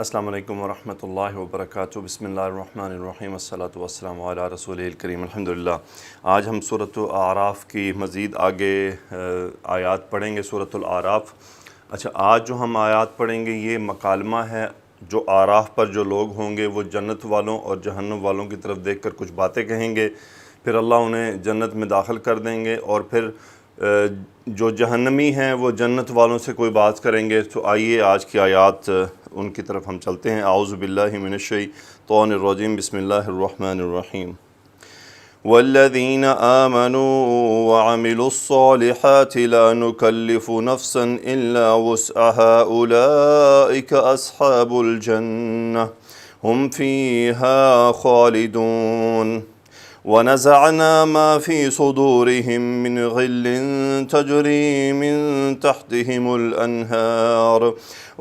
السلام علیکم ورحمۃ اللہ وبرکاتہ۔ بسم اللہ الرحمن الرحیم، الصلاۃ والسلام علی رسول الکریم۔ الحمدللہ آج ہم سورۃ الاعراف کی مزید آگے آیات پڑھیں گے۔ سورۃ الاعراف، اچھا آج جو ہم آیات پڑھیں گے یہ مکالمہ ہے۔ جو اعراف پر جو لوگ ہوں گے وہ جنت والوں اور جہنم والوں کی طرف دیکھ کر کچھ باتیں کہیں گے، پھر اللہ انہیں جنت میں داخل کر دیں گے، اور پھر جو جہنمی ہیں وہ جنت والوں سے کوئی بات کریں گے۔ تو آئیے آج کی آیات ان کی طرف ہم چلتے ہیں۔ اعوذ باللہ من الشیطان الرجیم، بسم اللہ الرحمن الرحیم۔ والذین آمنوا وعملوا الصالحات لا نکلف نفسا الا وسعها اولئک اصحاب الجنہ هم فیہا خالدون۔ ونزعنا ما في صدورهم من غل تجري من تحتهم الأنهار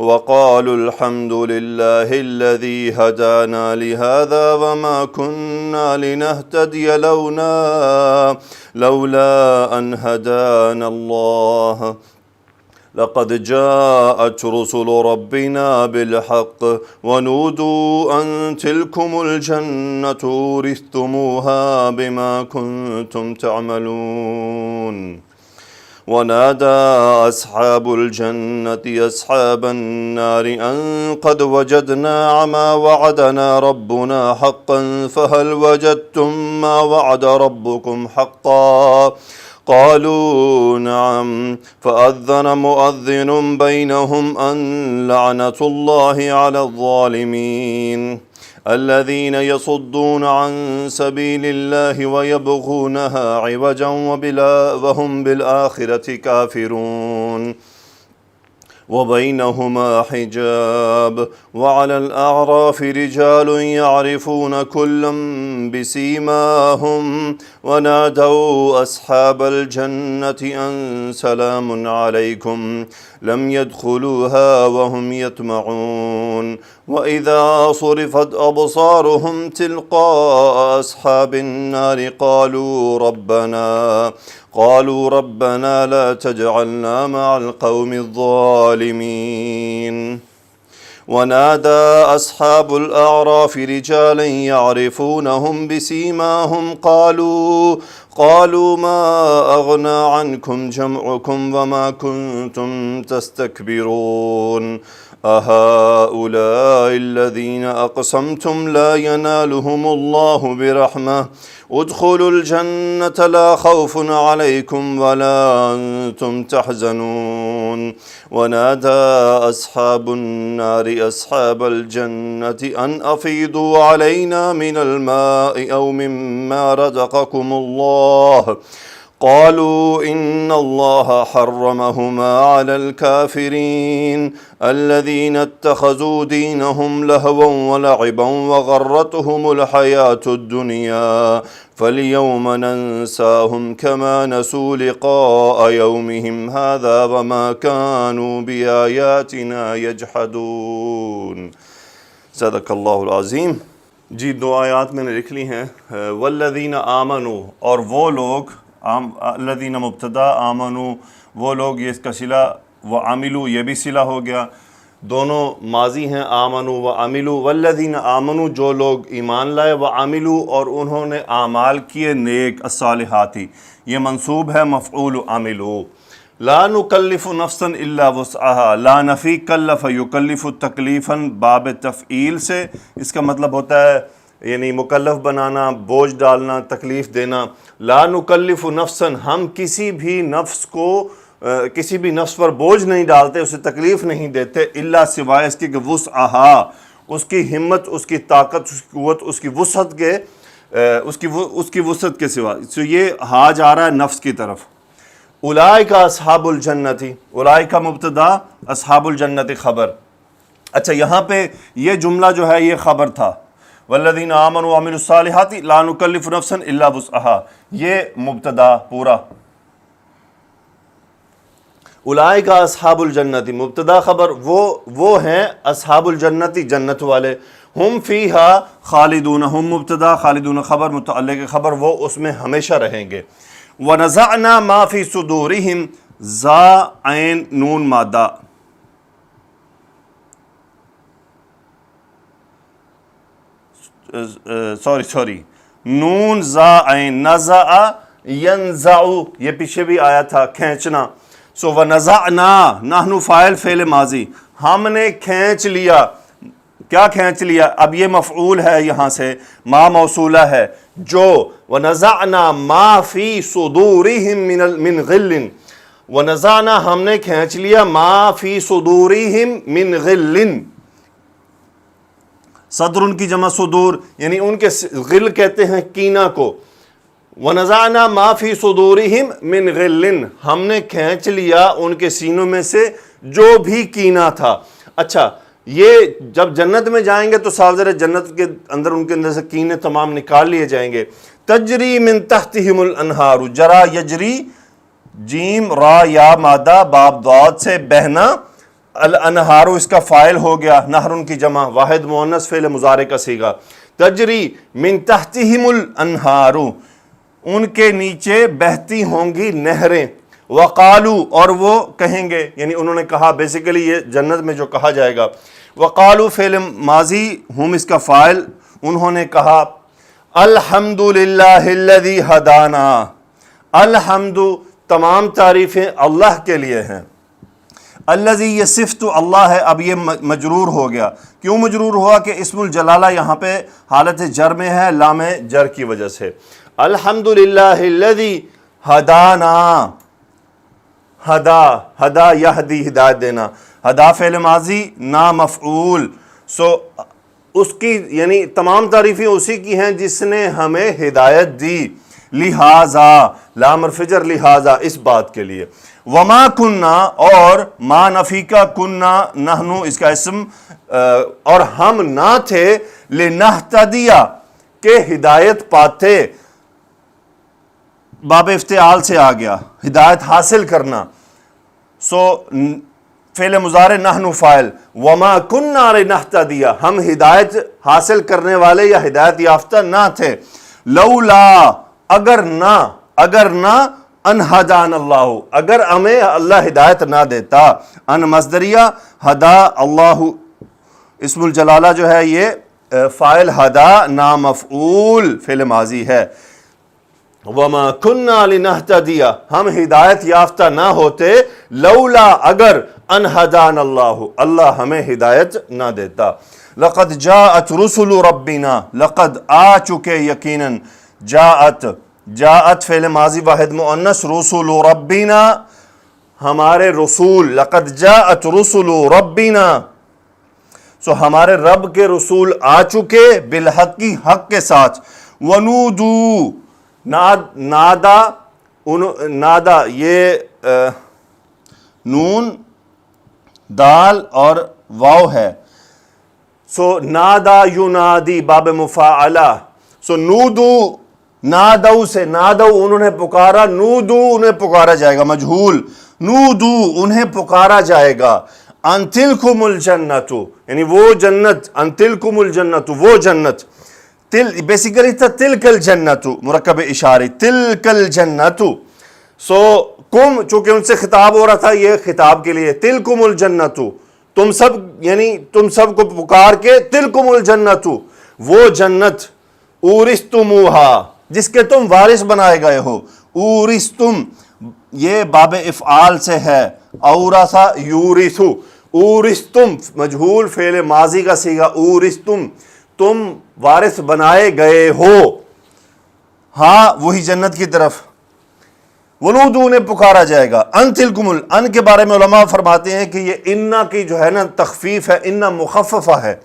وقالوا الحمد لله الذي هدانا لهذا وما كنا لنهتدي لولا أن هدانا الله لقد جاءت رسل ربنا بالحق ونودوا أن تلكم الجنة ورثتموها بما كنتم تعملون۔ ونادى أصحاب الجنة أصحاب النار أن قد وجدنا ما وعدنا ربنا حقا فهل وجدتم ما وعد ربكم حقا؟ قالوا نعم فأذن مؤذن بينهم أن لعنة الله على الظالمين الذين يصدون عن سبيل الله ويبغونها عوجا وهم بالآخرة كافرون وبينهما حجاب وعلى الأعراف رجال يعرفون كلا بسيماهم ونادوا أصحاب الجنة أن سلام عليكم لم يدخلوها وهم يطمعون وإذا صرفت أبصارهم تلقاء أصحاب النار قالوا ربنا لا تجعلنا مع القوم الظالمين۔ ونادى أصحاب الأعراف رجالا يعرفونهم بسيماهم قالوا ما أغنى عنكم جمعكم وما كنتم تستكبرون أهؤلاء الذين أقسمتم لا ينالهم الله برحمة ادخلوا الجنة لا خوف عليكم ولا أنتم تحزنون۔ ونادى أصحاب النار أصحاب الجنة أن أفيضوا علينا من الماء أو مما رزقكم الله قالوا إن الله حرمهما على الكافرين الذين اتخذوا دينهم لهوا ولعبا وغرتهم الحياة الدنيا فاليوم ننساهم كما نسوا لقاء يومهم هذا وما كانوا بآياتنا يجحدون۔ صدق اللہ العظیم۔ جی دو آیات میں نے لکھ لی ہیں۔ والذین آمنوا، اور وہ لوگ، الذین مبتدا، آمنوا وہ لوگ، یہ اس کا صلہ، وعملوا یہ بھی صلہ ہو گیا، دونوں ماضی ہیں، آمنوا وعملوا۔ والذین آمنوا جو لوگ ایمان لائے، وعملوا اور انہوں نے اعمال کیے نیک، الصالحاتی یہ منصوب ہے مفعول عملوا۔ لا نکلف نفسا الا وسعها، لا نفی کلف یکلف تکلیفا باب تفعیل سے، اس کا مطلب ہوتا ہے یعنی مکلف بنانا، بوجھ ڈالنا، تکلیف دینا۔ لا نکلف نفسا، ہم کسی بھی نفس پر بوجھ نہیں ڈالتے، اسے تکلیف نہیں دیتے، الا سوائے اس کے کہ وسعها، اس کی ہمت، اس کی طاقت، اس کی قوت، اس کی وسعت کے سوا۔ تو یہ ہا جا رہا ہے نفس کی طرف۔ اولئک اصحاب الجنتی، اولئک مبتدا، اصحاب الجنت خبر۔ اچھا یہاں پہ یہ جملہ جو ہے یہ خبر تھا، والذین آمنوا وعملوا الصالحات لا نکلف نفسا الا وسعها، یہ مبتدا پورا۔ اولئک اصحاب الجنت مبتدا خبر، وہ ہیں اصحاب الجنت، جنت والے، ہم فیہا خالدون، ہم مبتدا، خالدون خبر، متعلق خبر، وہ اس میں ہمیشہ رہیں گے۔ ونزعنا ما فی صدورہم، زا عین نون مادہ، سوری نون زا عین نزع ینزع، یہ پیچھے بھی آیا تھا کھینچنا. سو ونزعنا نحن فاعل فعل ماضی، ہم نے کھینچ لیا. کیا کھینچ لیا؟ اب یہ مفعول ہے، یہاں سے ما موصولہ ہے جو ونزعنا ما فی صدورہم من غل، ونزعنا ہم نے کھینچ لیا ما فی صدورہم من غل. صدر ان کی جمع صدور، یعنی ان کے غل کہتے ہیں کینہ کو. وَنَزَعْنَا مَا فِي صُدُورِهِمْ مِنْ غِلٍ، ہم نے کھینچ لیا ان کے سینوں میں سے جو بھی کینہ تھا. اچھا، یہ جب جنت میں جائیں گے تو صاف ظاہر ہے جنت کے اندر سے کینے تمام نکال لیے جائیں گے. تجری من تحتہم الانہار، جرا یجری جیم را یا مادہ باب ضاد سے بہنا، الانہارو اس کا فائل ہو گیا، نہرن کی جمع واحد مؤنث فعل مضارع کا صیغہ. تجری من تحتہم الانہارو، ان کے نیچے بہتی ہوں گی نہریں. وقالو، اور وہ کہیں گے، یعنی انہوں نے کہا، بیسیکلی یہ جنت میں جو کہا جائے گا. وقالو فعل ماضی ہم اس کا فاعل، انہوں نے کہا الحمدللہ الذی ہدانا. الحمد تمام تعریفیں اللہ کے لیے ہیں. الذی یہ صفت اللہ ہے. اب یہ مجرور ہو گیا. کیوں مجرور ہوا؟ کہ اسم الجلالہ یہاں پہ حالت جر میں ہے، لام جر کی وجہ سے. الحمدللہ الذی ہدانا، ہدا یہدی ہدایت دینا. ہدا فعل ماضی نا مفعول. سو اس کی یعنی تمام تعریفیں اسی کی ہیں جس نے ہمیں ہدایت دی. لہذا لام الفجر، لہذا اس بات کے لیے. وما کننا، اور ما نفی کا کننا نحنو اس کا اسم، اور ہم نہ تھے لنہتدیہ کہ ہدایت پاتے. باب افتعال سے آ گیا، ہدایت حاصل کرنا. سو فعل مضارع نحن فاعل، وما کننا لنہتدیہ، ہم ہدایت حاصل کرنے والے یا ہدایت یافتہ نہ تھے. لولا، اگر نہ ان ہدان اللہ، اگر ہمیں اللہ ہدایت نہ دیتا. ان مصدریہ، ہدا اللہ اسم الجلالہ جو ہے یہ فاعل، ہدا نامفعول فعل ماضی ہے. وما کننا لنہتدیہ، ہم ہدایت یافتہ نہ ہوتے. لولا، اگر ان ہدان اللہ، اللہ ہمیں ہدایت نہ دیتا. لقد جاءت رسل ربنا، لقد آ چکے یقیناً. جاءت فعل ماضی واحد مؤنث، رسل ربنا ہمارے رسول. لقد جاءت رسل ربنا، سو ہمارے رب کے رسول آ چکے، بالحق، حق کے ساتھ. ونودو، نادا یہ نون دال اور واو ہے. سو نادا ینادی باب مفاعلہ. سو نودو، نادو سے، نادو انہوں نے پکارا، نودو انہیں پکارا جائے گا، مجہول. نودو انہیں پکارا جائے گا. ان تلکم الجنت، یعنی وہ جنت، ان تلکم الجنت وہ جنت. بیسیکلی تھا تلک الجنت، مرکب اشاری، تلک الجنت. سو کم، چونکہ ان سے خطاب ہو رہا تھا، یہ خطاب کے لیے تلکم الجنت، تم سب، یعنی تم سب کو پکار کے تلکم الجنت وہ جنت. اورثتموہا جس کے تم وارث بنائے گئے ہو. اورثتم یہ باب افعال سے ہے، اورثا یورثو. اورثتم مجہول فعل ماضی کا صیغہ، اورثتم تم وارث بنائے گئے ہو. ہاں وہی جنت کی طرف. ونودو انہیں پکارا جائے گا. ان تلکم ان کے بارے میں علماء فرماتے ہیں کہ یہ انا کی جو ہے نا تخفیف ہے، انا مخففہ ہے،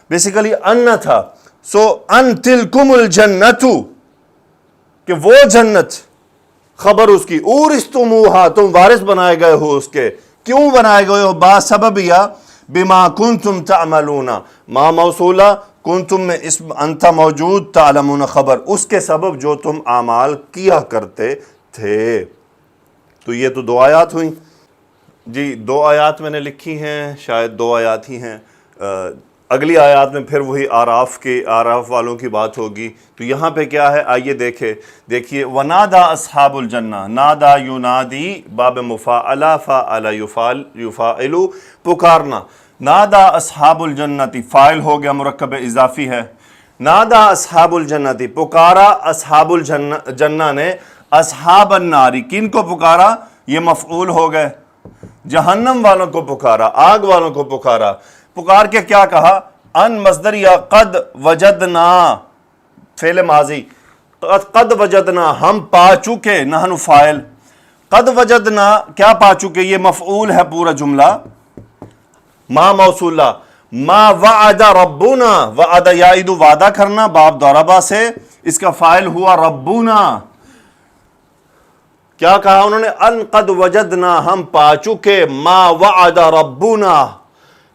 بیسیکلی ان تھا. سو ان تلکم الجنت کہ وہ جنت، خبر اس کی. اورثتموہا تم وارث بنائے گئے ہو اس کے. کیوں بنائے گئے ہو؟ با سبب یا بما کنتم تعملون، ما موصولہ، کنتم میں اسم انت موجود، تعلمون خبر، اس کے سبب جو تم اعمال کیا کرتے تھے. تو یہ تو 2 آیات ہوئیں. جی 2 آیات میں نے لکھی ہیں، شاید 2 آیات ہی ہیں. اگلی آیات میں پھر وہی آراف والوں کی بات ہوگی. تو یہاں پہ کیا ہے آئیے دیکھیے. وَنَادَى أَصْحَابُ الْجَنَّةِ، نادا ینادی باب مفاعلہ، فاعل یفاعل پکارنا. نادا اصحاب الجنت فاعل ہو گیا، مرکب اضافی ہے. نادا اصحاب الجنتی، پکارا اصحاب الجنہ نے اصحاب الناری، کن کو پکارا؟ یہ مفعول ہو گئے، جہنم والوں کو پکارا، آگ والوں کو پکارا۔ پکار کے کیا کہا؟ ان مصدر یا قد وجدنا، فعل ماضی، قد وجدنا ہم پا چکے، نحن فاعل، قد وجدنا کیا پا چکے؟ یہ مفعول ہے پورا جملہ، ما موصولہ، ما وعد ربنا، وعد یعید وعدہ کرنا، باب ضربہ سے، اس کا فاعل ہوا ربنا۔ کیا کہا انہوں نے؟ ان قد وجدنا ہم پا چکے، ما وعد ربنا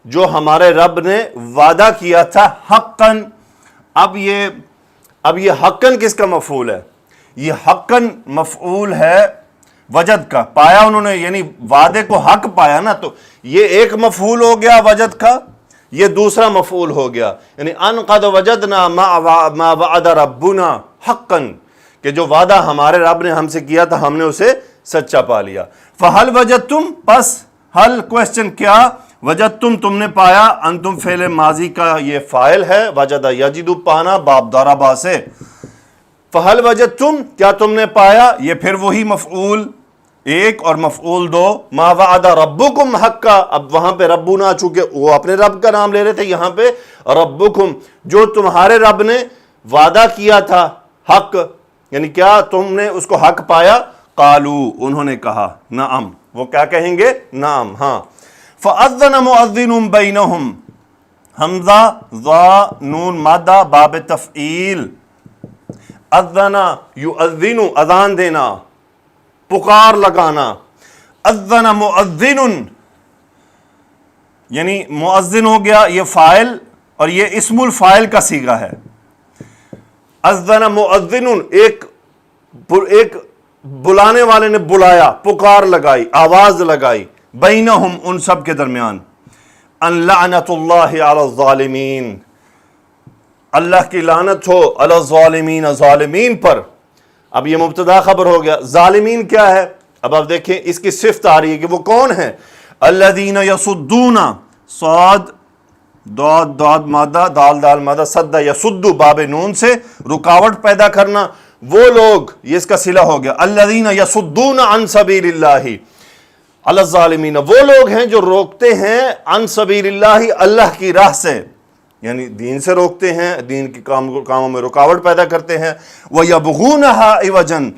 جو ہمارے رب نے وعدہ کیا تھا، حقاً۔ اب یہ حقاً کس کا مفعول ہے؟ یہ حقاً مفعول ہے وجد کا، پایا انہوں نے، یعنی وعدے کو حق پایا نا، تو یہ ایک مفعول ہو گیا وجد کا، یہ دوسرا مفعول ہو گیا، یعنی ان قد وجدنا ما وعد ربنا حقاً، کہ جو وعدہ ہمارے رب نے ہم سے کیا تھا ہم نے اسے سچا پا لیا۔ فہل وجدتم، پس حل کوشچن کیا، وجدتم تم نے پایا، انتم فعل ماضی کا یہ فاعل ہے، وجد یجد پانا، باب ضربہ سے، فہل وجدتم کیا تم نے پایا، یہ پھر وہی مفعول ایک اور مفعول دو، ما وعد ربکم حقا، اب وہاں پہ ربنا چونکہ وہ اپنے رب کا نام لے رہے تھے، یہاں پہ ربکم جو تمہارے رب نے وعدہ کیا تھا حق، یعنی کیا تم نے اس کو حق پایا؟ قالو انہوں نے کہا، نعم، وہ کیا کہیں گے؟ نعم، ہاں۔ فَأَذَّنَ مُؤَذِّنٌ بَيْنَهُمْ، حمزہ ضا نون مادہ باب تفعیل، اذن یؤذن اذان دینا، پکار لگانا، اذن مؤذن یعنی مؤذن ہو گیا یہ فاعل اور یہ اسم الفاعل کا صیغہ ہے۔ اذن مؤذن ایک بلانے والے نے بلایا، پکار لگائی، آواز لگائی، بینہم ان سب کے درمیان، ان لعنت اللہ علی الظالمین، اللہ کی لعنت ہو علی الظالمین، ظالمین پر۔ اب یہ مبتدا خبر ہو گیا، ظالمین کیا ہے؟ اب آپ دیکھیں اس کی صفت آ رہی ہے کہ وہ کون ہیں؟ الذین یصدون، صاد داد داد مادہ دال دال مادہ، صد یصد باب نون سے رکاوٹ پیدا کرنا، وہ لوگ، یہ اس کا صلہ ہو گیا، الذین یصدون عن سبیل اللہ علی الظالمین، وہ لوگ ہیں جو روکتے ہیں عن سبیل اللہ، اللہ کی راہ سے، یعنی دین سے روکتے ہیں، دین کے کاموں میں رکاوٹ پیدا کرتے ہیں۔ وَيَبْغُونَهَا عِوَجًا،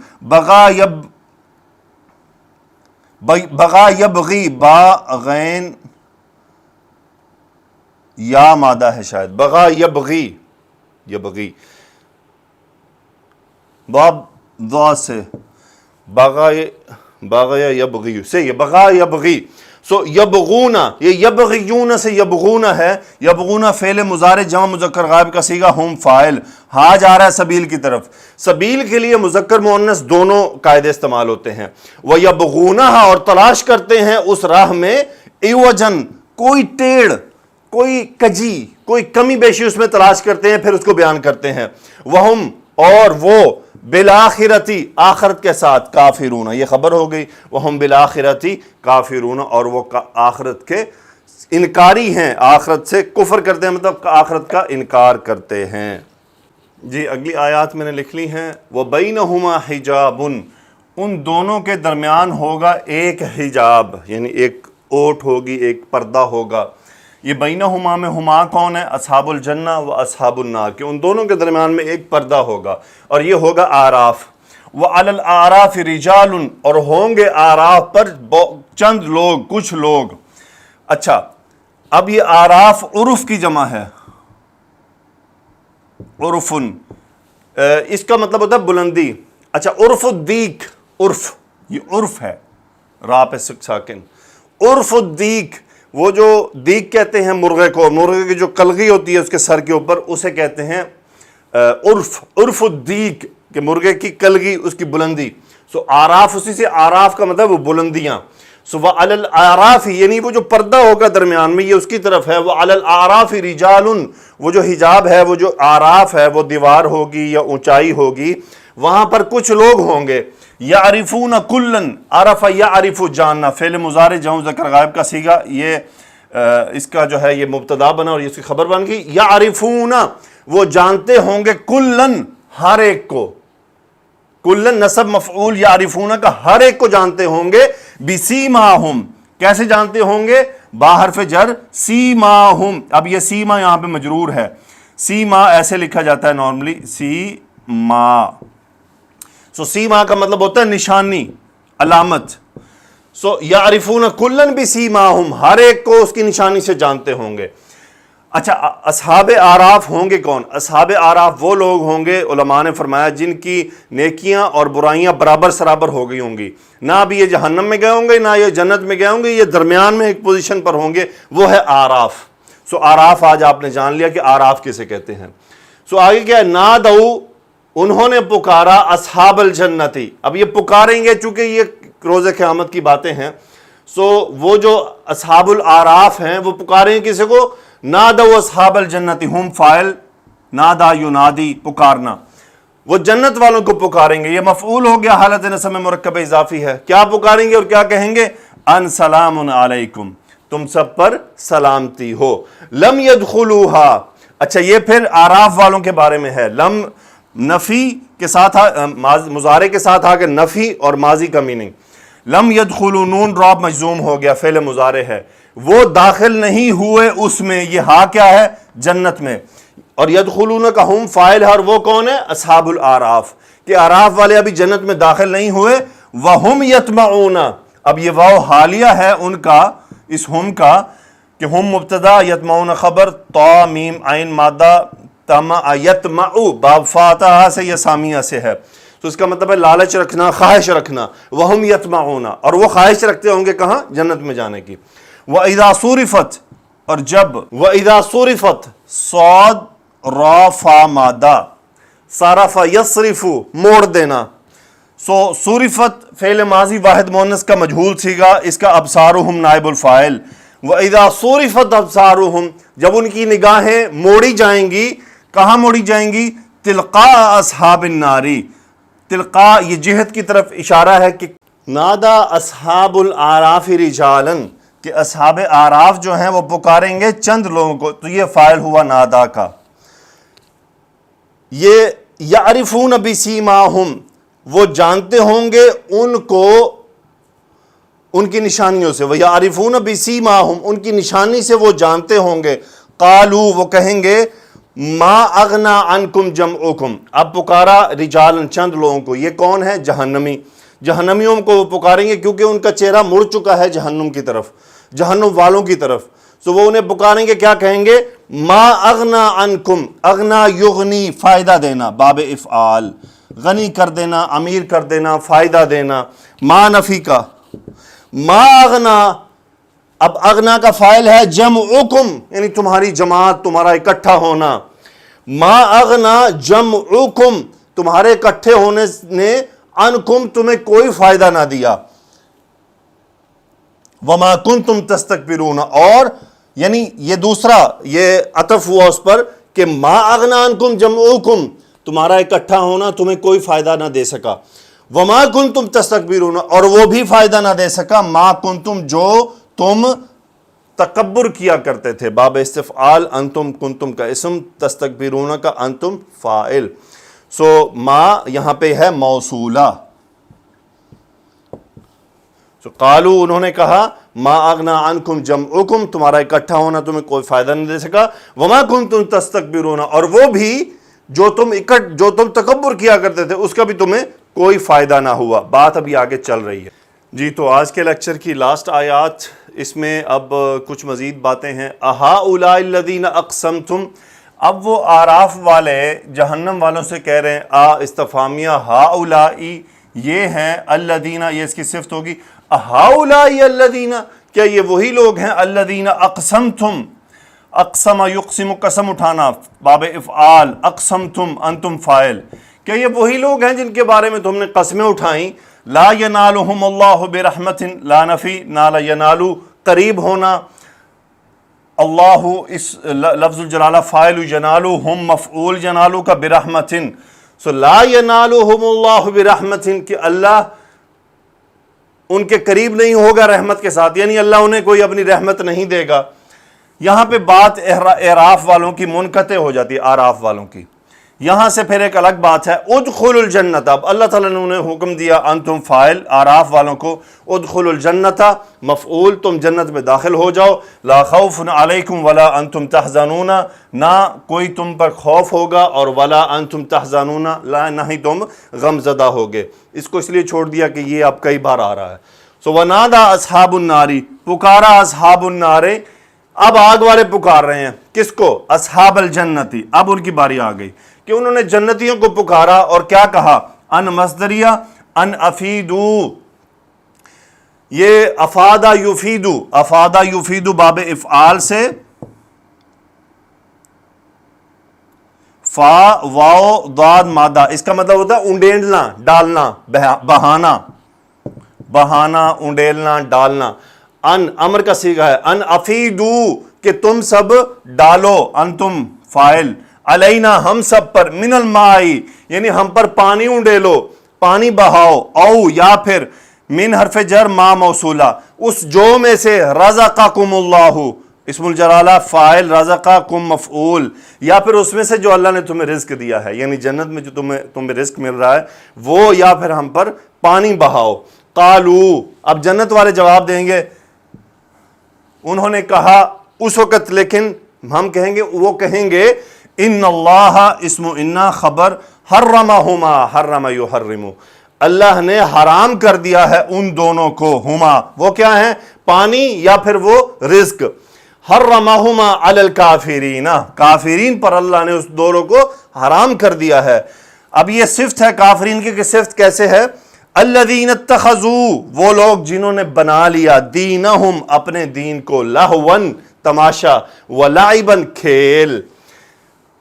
بغا یبغی، با غین یا مادہ ہے شاید، بغا یبغی، یبغی باب ضا سے، بغا یبغی سے، یہ بغا یبغی، سو یبغون، یہ یبغیون سے یبغون ہے، یبغون فعل مضارع جمع مذکر غائب کا صیغہ، ہم فاعل، ہا جا رہا ہے سبیل کی طرف، سبیل کے لیے مذکر مؤنث دونوں قاعدے استعمال ہوتے ہیں، وہ یبغونہا اور تلاش کرتے ہیں اس راہ میں، عوجن کوئی ٹیڑھ، کوئی کجی، کوئی کمی بیشی اس میں تلاش کرتے ہیں، پھر اس کو بیان کرتے ہیں، وہم اور وہ، بالآخرتی آخرت کے ساتھ، کافرون یہ خبر ہو گئی، وہم بالآخرتی کافرون اور وہ آخرت کے انکاری ہیں، آخرت سے کفر کرتے ہیں، مطلب آخرت کا انکار کرتے ہیں۔ جی اگلی آیات میں نے لکھ لی ہیں، وَبَيْنَهُمَا حِجَابٌ، ان دونوں کے درمیان ہوگا ایک حجاب، یعنی ایک اوٹ ہوگی، ایک پردہ ہوگا۔ یہ بینہما میں ہما کون ہے؟ اصحاب الجنہ و اصحاب النار، کہ ان دونوں کے درمیان میں ایک پردہ ہوگا، اور یہ ہوگا آراف۔ وعلی الاعراف رجال، اور ہوں گے آراف پر چند لوگ، کچھ لوگ۔ اچھا اب یہ آراف عرف کی جمع ہے، عرفن، اس کا مطلب ہوتا ہے بلندی۔ اچھا عرف الدیک، عرف یہ عرف ہے، را پہ ساکن، عرف الدیک، وہ جو دیک کہتے ہیں مرغے کو، مرغے کی جو کلغی ہوتی ہے اس کے سر کے اوپر، اسے کہتے ہیں عرف، عرف الدیک، کہ مرغے کی کلغی، اس کی بلندی۔ سو آراف اسی سے، آراف کا مطلب وہ بلندیاں۔ سو وَعَلَى الْأَعْرَافِ یعنی وہ جو پردہ ہوگا درمیان میں، یہ اس کی طرف ہے۔ وَعَلَى الْأَعْرَافِ رِجَالٌ، وہ جو حجاب ہے، وہ جو آراف ہے، وہ دیوار ہوگی یا اونچائی ہوگی، وہاں پر کچھ لوگ ہوں گے، یعرفون کلن، عرف یعرف جاننا، فعل مضارع جمع مذکر غائب کا صیغہ، یہ اس کا جو ہے یہ مبتدا بنا اور یہ اس کی خبر بن گئی، یعرفون وہ جانتے ہوں گے کلن ہر ایک کو، کلن نسب مفعول یعرفون کا ہر ایک کو جانتے ہوں گے، بسیماہم کیسے جانتے ہوں گے؟ با حرف جر سیماہم، اب یہ سیما یہاں پہ مجرور ہے، سیما ایسے لکھا جاتا ہے نارملی سیما، سو سیما کا مطلب ہوتا ہے نشانی، علامت، سو یعرفون کلن بسیماہم ہر ایک کو اس کی نشانی سے جانتے ہوں گے۔ اچھا اصحاب اعراف ہوں گے کون؟ اصحاب اعراف وہ لوگ ہوں گے علماء نے فرمایا جن کی نیکیاں اور برائیاں برابر سرابر ہو گئی ہوں گی، نہ ابھی یہ جہنم میں گئے ہوں گے نہ یہ جنت میں گئے ہوں گے، یہ درمیان میں ایک پوزیشن پر ہوں گے، وہ ہے اعراف۔ سو اعراف آج آپ نے جان لیا کہ اعراف کسے کہتے ہیں۔ سو آگے کیا ہے؟ نادو انہوں نے پکارا اصحاب الجنتی، اب یہ پکاریں گے چونکہ یہ روز قیامت کی باتیں ہیں، سو وہ جو اصحاب الاعراف ہیں وہ پکاریں گے کسی کو؟ نادو اصحاب الجنتی، ہم فاعل، نادا ینادی پکارنا، وہ جنت والوں کو پکاریں گے، یہ مفعول ہو گیا، حالت نصب میں مرکب اضافی ہے، کیا پکاریں گے اور کیا کہیں گے؟ ان سلام علیکم، تم سب پر سلامتی ہو، لم يدخلوها۔ اچھا یہ پھر اعراف والوں کے بارے میں ہے، لم نفی کے ساتھ مضارع کے ساتھ آگے نفی اور ماضی کا میننگ، لم يدخلوا نون راب مجزوم ہو گیا، فعل مضارع ہے، وہ داخل نہیں ہوئے اس میں، یہ ہاں کیا ہے؟ جنت میں، اور یدخلون کا ہم فاعل ہے، اور وہ کون ہے؟ اصحاب الاعراف، کہ اعراف والے ابھی جنت میں داخل نہیں ہوئے، وہم یطمعون، اب یہ واو حالیہ ہے ان کا، اس ہم کا، کہ ہم مبتدا یطمعون خبر، طا میم عین مادہ طمع یطمع باب فاتحہ سے یا سامیہ سے ہے، تو اس کا مطلب ہے لالچ رکھنا، خواہش رکھنا، وہم یطمعون، اور وہ خواہش رکھتے ہوں گے کہاں؟ جنت میں جانے کی۔ وَإِذَا صُرِفَتْ، اور جب، وَإِذَا صُرِفَتْ صاد را فا مادہ، صرف یصرف موڑ دینا، سو صرفت فعل ماضی واحد مؤنث کا مجہول صیغہ، اس کا ابصارہم نائب الفاعل، وَإِذَا صُرِفَتْ أَبْصَارُهُمْ جب ان کی نگاہیں موڑی جائیں گی، کہاں موڑی جائیں گی؟ تلقاء اصحاب الناری، تلقاء یہ جہت کی طرف اشارہ ہے کہ نادا اصحاب الاعراف رجالا، کہ اصحاب اعراف جو ہیں وہ پکاریں گے چند لوگوں کو، تو یہ فاعل ہوا نادا کا۔ یہ یعرفون بسیماہم وہ جانتے ہوں گے ان کو ان کی نشانیوں سے، وَيَعْرِفُونَ بِسِيمَاهُمْ ان کی نشانی سے وہ جانتے ہوں گے، قالوا وہ کہیں گے ما اغنا عنکم جمعکم، اب پکارا رجالن چند لوگوں کو، یہ کون ہے؟ جہنمی، جہنمیوں کو وہ پکاریں گے کیونکہ ان کا چہرہ مڑ چکا ہے جہنم کی طرف، جہنم والوں کی طرف، تو وہ انہیں پکاریں گے، کیا کہیں گے؟ ما اغنا عنکم، اغنا یغنی فائدہ دینا، باب افعال، غنی کر دینا، امیر کر دینا، فائدہ دینا، ما نفی کا، ما اغنا، اب اغنا کا فائل ہے جمعکم یعنی تمہاری جماعت، تمہارا اکٹھا ہونا، ما اغنا جمعکم تمہارے اکٹھے ہونے نے انکم تمہیں کوئی فائدہ نہ دیا، وما کنتم تستکبرون، اور یعنی یہ دوسرا یہ عطف ہوا اس پر کہ ما اغنا انکم جمعکم تمہارا اکٹھا ہونا تمہیں کوئی فائدہ نہ دے سکا، وما کنتم تستکبرون اور وہ بھی فائدہ نہ دے سکا، ما کنتم جو تم تکبر کیا کرتے تھے، باب استفعال، انتم کنتم کا اسم، تستکبرون کا انتم فاعل، سو ما یہاں پہ ہے موصولہ، سو قالو انہوں نے کہا ما اغنا عنکم جمعکم تمہارا اکٹھا ہونا تمہیں کوئی فائدہ نہیں دے سکا، وما کنتم تستکبرون اور وہ بھی جو تم تکبر کیا کرتے تھے اس کا بھی تمہیں کوئی فائدہ نہ ہوا۔ بات ابھی آگے چل رہی ہے جی۔ تو آج کے لیکچر کی لاسٹ آیات، اس میں اب کچھ مزید باتیں ہیں۔ اہؤلاء الذین اقسمتم، اب وہ اعراف والے جہنم والوں سے کہہ رہے ہیں، استفہامیہ ہؤلاء یہ ہیں، الذین یہ اس کی صفت ہوگی، اہؤلاء الذین کیا یہ وہی لوگ ہیں، الذین اقسمتم، اقسم یقسم قسم اٹھانا، باب افعال، اقسمتم انتم فاعل، کیا یہ وہی لوگ ہیں جن کے بارے میں تم نے قسمیں اٹھائیں؟ لا ینالہم اللہ برحمت، لا نفی، نال ینالو قریب ہونا، اللہ اس لفظ الجلالہ فاعل، ینالو ہم مفعول ینالو کا برحمت، سو لا ینالہم اللہ برحمت کہ اللہ ان کے قریب نہیں ہوگا رحمت کے ساتھ، یعنی اللہ انہیں کوئی اپنی رحمت نہیں دے گا۔ یہاں پہ بات اعراف والوں کی منقطع ہو جاتی ہے، آراف والوں کی. یہاں سے پھر ایک الگ بات ہے ادخلوا الجنت. اب اللہ تعالیٰ نے انہیں حکم دیا، انتم فاعل، آراف والوں کو ادخلوا الجنت مفعول، تم جنت میں داخل ہو جاؤ. لا خوف علیکم ولا انتم تحزنون، نہ کوئی تم پر خوف ہوگا اور ولا انتم تحزنون، نہ ہی تم غم زدہ ہوگے. اس کو اس لیے چھوڑ دیا کہ یہ اب کئی بار آ رہا ہے. سو ونادى اصحاب النار، پکارا اصحاب النار، اب آگ والے پکار رہے ہیں کس کو؟ اصحاب الجنتی. اب ان کی باری آ گئی کہ انہوں نے جنتیوں کو پکارا اور کیا کہا؟ ان مصدریہ، ان افیدو، یہ افادہ یفیدو، افادہ یفیدو باب افعال سے فا واو ضاد مادہ، اس کا مطلب ہوتا ہے انڈیلنا، ڈالنا، بہانا، بہانا، انڈیلنا، ڈالنا. ان امر کا صیغہ ہے. ان افیدو کہ تم سب ڈالو، انتم فاعل، علینا ہم سب پر، من الماء یعنی ہم پر پانی انڈیلو، پانی بہاؤ، او یا پھر من حرف جر ما موصولہ، اس جو میں سے رزقکم اللہ، اسم الجلالہ فاعل، رزقکم مفعول، یا پھر اس میں سے جو اللہ نے تمہیں رزق دیا ہے، یعنی جنت میں جو تمہیں رزق مل رہا ہے وہ، یا پھر ہم پر پانی بہاؤ. قالو، اب جنت والے جواب دیں گے، انہوں نے کہا اس وقت، لیکن ہم کہیں گے، وہ کہیں گے ان اللہ اسم انا خبر، حرمہما حرم یحرم، اللہ نے حرام کر دیا ہے ان دونوں کو، ہما وہ کیا ہیں؟ پانی یا پھر وہ رزق. حرمہما علی الکافرین، کافرین پر اللہ نے اس دونوں کو حرام کر دیا ہے. اب یہ صفت ہے کافرین کی، کہ صفت کیسے ہے؟ الذین اتخذوا، وہ لوگ جنہوں نے بنا لیا، دینہم اپنے دین کو، لہون تماشا، ولعبن کھیل.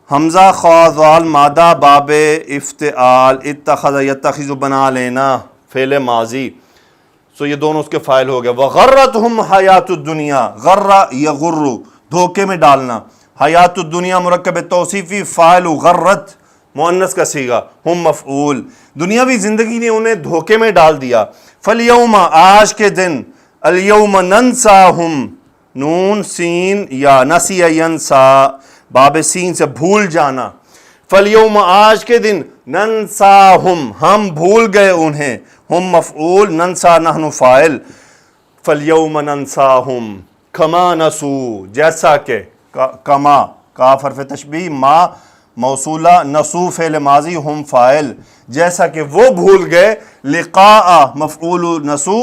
حمزہ خا ذال مادہ باب افتعال، اتخذ یتخذ بنا لینا فعل ماضی، سو یہ دونوں اس کے فاعل ہو گئے. وغرتہم حیات الدنیا، غر یغر دھوکے میں ڈالنا، حیات الدنیا مرکب توصیفی، فاعل غرت مؤنث کا صیغہ، ہم مفعول، دنیاوی زندگی نے انہیں دھوکے میں ڈال دیا. فالیوم آج کے دن، الیوم ننساہم، نون سین یا نسی ینسا باب سین سے بھول جانا. فالیوم آج کے دن، ننساہم ہم بھول گئے انہیں، ہم مفعول، ننسا نحن فاعل. فالیوم ننساہم کما نسو، جیسا کہ، کما کاف حرف تشبیہ، ما موصولہ، نسو فعل ماضی، ہم فاعل، جیسا کہ وہ بھول گئے، لقاء مفعول نسو،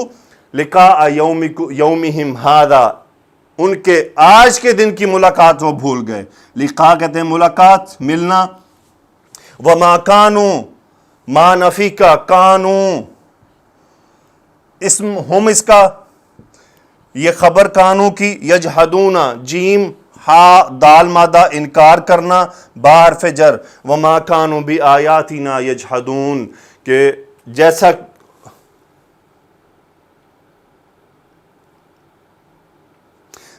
لقاء یومہم ھذا، ان کے آج کے دن کی ملاقات وہ بھول گئے. لقاء کہتے ہیں ملاقات، ملنا. وما کانوا، ما نفی کا، کانوا اسم، ہم اس کا، یہ خبر کانو کی، یجحدون جیم ہا دال مادہ انکار کرنا، با حرف جر، وما کانوا بآیاتنا یجحدون، کہ جیسا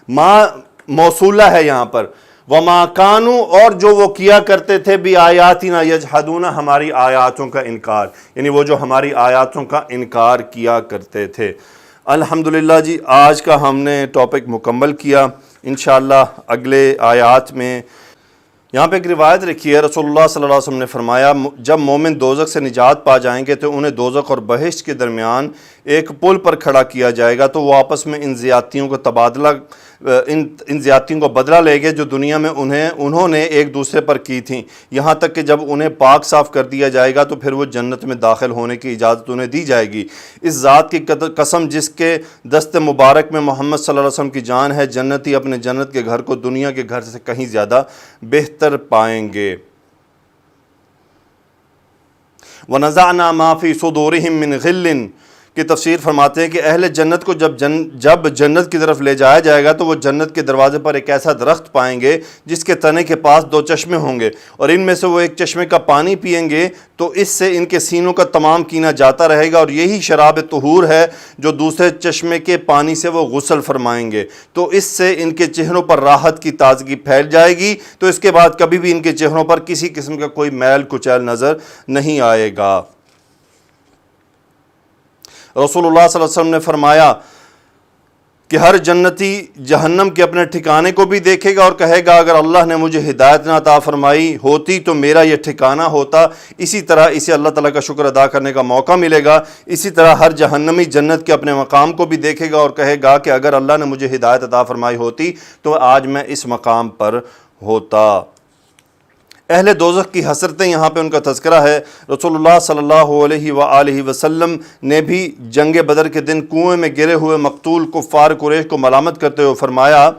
ما موصولہ ہے یہاں پر، وما کانوا اور جو وہ کیا کرتے تھے، بآیاتنا یجحدون ہماری آیاتوں کا انکار، یعنی وہ جو ہماری آیاتوں کا انکار کیا کرتے تھے. الحمدللہ جی، آج کا ہم نے ٹاپک مکمل کیا. انشاءاللہ اگلے آیات میں یہاں پہ ایک روایت رکھی ہے، رسول اللہ صلی اللہ علیہ وسلم نے فرمایا جب مومن دوزخ سے نجات پا جائیں گے تو انہیں دوزخ اور بہشت کے درمیان ایک پل پر کھڑا کیا جائے گا، تو وہ آپس میں ان زیادتیوں کو بدلہ لے گے جو دنیا میں انہوں نے ایک دوسرے پر کی تھیں، یہاں تک کہ جب انہیں پاک صاف کر دیا جائے گا تو پھر وہ جنت میں داخل ہونے کی اجازت انہیں دی جائے گی. اس ذات کی قسم جس کے دست مبارک میں محمد صلی اللہ علیہ وسلم کی جان ہے، جنتی اپنے جنت کے گھر کو دنیا کے گھر سے کہیں زیادہ بہتر پائیں گے. وَنَزَعْنَا مَا فِي صُدُورِهِم مِّن غِلٍّ کی تفسیر فرماتے ہیں کہ اہل جنت کو جب جنت کی طرف لے جایا جائے گا تو وہ جنت کے دروازے پر ایک ایسا درخت پائیں گے جس کے تنے کے پاس 2 چشمے ہوں گے، اور ان میں سے وہ ایک چشمے کا پانی پئیں گے تو اس سے ان کے سینوں کا تمام کینہ جاتا رہے گا، اور یہی شراب طہور ہے جو دوسرے چشمے کے پانی سے وہ غسل فرمائیں گے، تو اس سے ان کے چہروں پر راحت کی تازگی پھیل جائے گی، تو اس کے بعد کبھی بھی ان کے چہروں پر کسی قسم کا کوئی میل کچیل نظر نہیں آئے گا. رسول اللہ صلی اللہ علیہ وسلم نے فرمایا کہ ہر جنتی جہنم کے اپنے ٹھکانے کو بھی دیکھے گا اور کہے گا اگر اللہ نے مجھے ہدایت نہ عطا فرمائی ہوتی تو میرا یہ ٹھکانہ ہوتا. اسی طرح اسے اللہ تعالیٰ کا شکر ادا کرنے کا موقع ملے گا. اسی طرح ہر جہنمی جنت کے اپنے مقام کو بھی دیکھے گا اور کہے گا کہ اگر اللہ نے مجھے ہدایت عطا فرمائی ہوتی تو آج میں اس مقام پر ہوتا. اہل دوزخ کی حسرتیں یہاں پہ ان کا تذکرہ ہے. رسول اللہ صلی اللہ علیہ وآلہ وسلم نے بھی جنگ بدر کے دن کنویں میں گرے ہوئے مقتول کفار قریش کو ملامت کرتے ہوئے فرمایا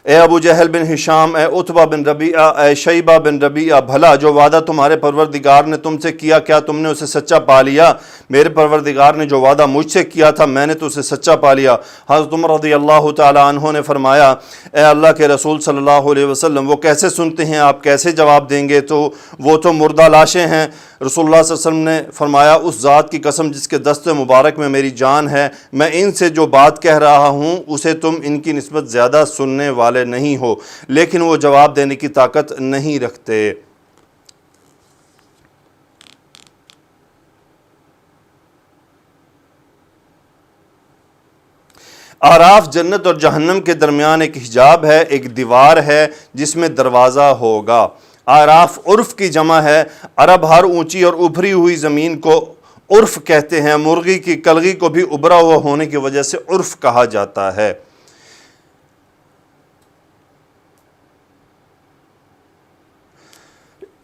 اے ابو جہل بن ہشام، اے عتبہ بن ربیعہ، اے شیبہ بن ربیعہ، بھلا جو وعدہ تمہارے پروردگار نے تم سے کیا کیا تم نے اسے سچا پا لیا؟ میرے پروردگار نے جو وعدہ مجھ سے کیا تھا میں نے تو اسے سچا پا لیا. حضرت عمر رضی اللہ تعالی عنہ نے فرمایا اے اللہ کے رسول صلی اللہ علیہ وسلم، وہ کیسے سنتے ہیں، آپ کیسے جواب دیں گے؟ تو وہ تو مردہ لاشیں ہیں. رسول اللہ صلی اللہ علیہ وسلم نے فرمایا اس ذات کی قسم جس کے دست مبارک میں میری جان ہے، میں ان سے جو بات کہہ رہا ہوں اسے تم ان کی نسبت زیادہ سننے والے نہیں ہو، لیکن وہ جواب دینے کی طاقت نہیں رکھتے. اعراف جنت اور جہنم کے درمیان ایک حجاب ہے، ایک دیوار ہے جس میں دروازہ ہوگا. اعراف عرف کی جمع ہے. عرب ہر اونچی اور ابھری ہوئی زمین کو عرف کہتے ہیں. مرغی کی کلغی کو بھی ابھرا ہوا ہونے کی وجہ سے عرف کہا جاتا ہے.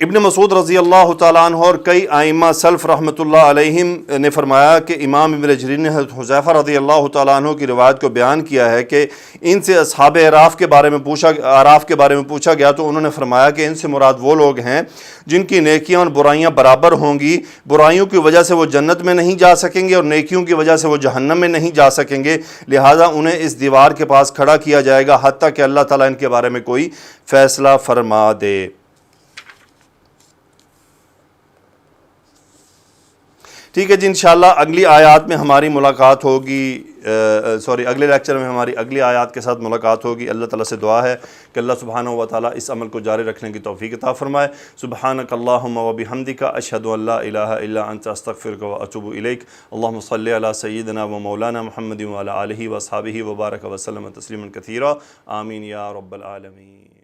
ابن مسعود رضی اللہ تعالیٰ عنہ اور کئی ائمہ سلف رحمۃ اللہ علیہم نے فرمایا کہ امام ابن جریر نے حضرت حذیفہ رضی اللہ تعالیٰ عنہ کی روایت کو بیان کیا ہے کہ ان سے اصحاب اعراف کے بارے میں پوچھا گیا تو انہوں نے فرمایا کہ ان سے مراد وہ لوگ ہیں جن کی نیکیاں اور برائیاں برابر ہوں گی. برائیوں کی وجہ سے وہ جنت میں نہیں جا سکیں گے اور نیکیوں کی وجہ سے وہ جہنم میں نہیں جا سکیں گے، لہٰذا انہیں اس دیوار کے پاس کھڑا کیا جائے گا حتیٰ کہ اللہ تعالیٰ ان کے بارے میں کوئی فیصلہ فرما دے. ٹھیک ہے جی، انشاءاللہ اگلی آیات میں ہماری ملاقات ہوگی، اگلے لیکچر میں ہماری اگلی آیات کے ساتھ ملاقات ہوگی. اللہ تعالیٰ سے دعا ہے کہ اللہ سبحانہ و تعالیٰ اس عمل کو جاری رکھنے کی توفیق عطا فرمائے. سبحانک اللہم و بحمدک اشہد ان لا الہ الا انت استغفرک و اتوب الیک. اللہم صلی علی سیدنا و مولانا محمد و علی آلہ و اصحابہ و بارک وسلم تسلیما کثیرا. آمین یا رب العالمین.